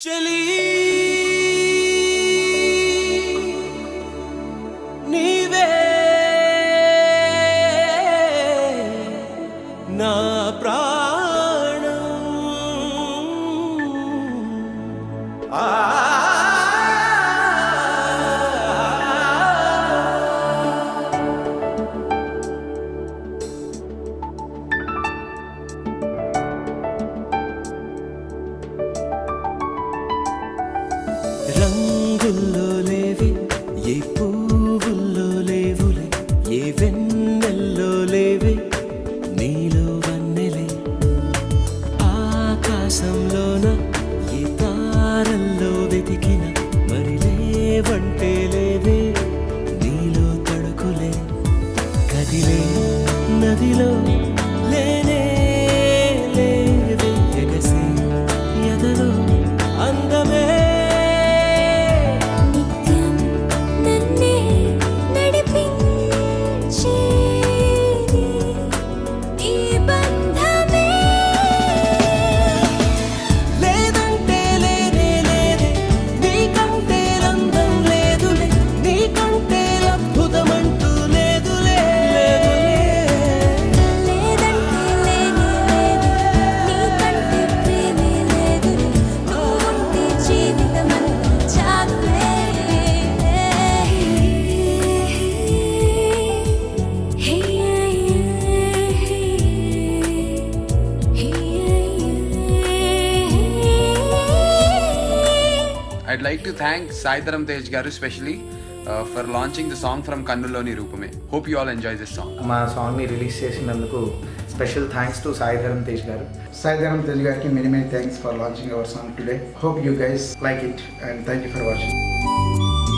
చలి నీవే నా ప్రాణం రంగుల్లో లేవి ఏ పువ్వుల్లో లేవులే ఏ వెన్నెల్లో లేవే నీలో వన్నెలే ఆకాశంలోన ఏ తారల్లో వెతికిన మరి లేవంటే లేవే నీలో తడుకులే కదిలే నదిలో లేనే లేవే ఎగసి ఎదలో అందమే I'd like to thank Sai Dharam Tej garu specially for launching the song from Kannuloni Roopame. Hope you all enjoy this song. మా సాంగ్ని రిలీజ్ చేసినందుకు special thanks to Sai Dharam Tej గారు. Sai Dharam Tej gariki many thanks for launching our song today. Hope you guys like it and thank you for watching.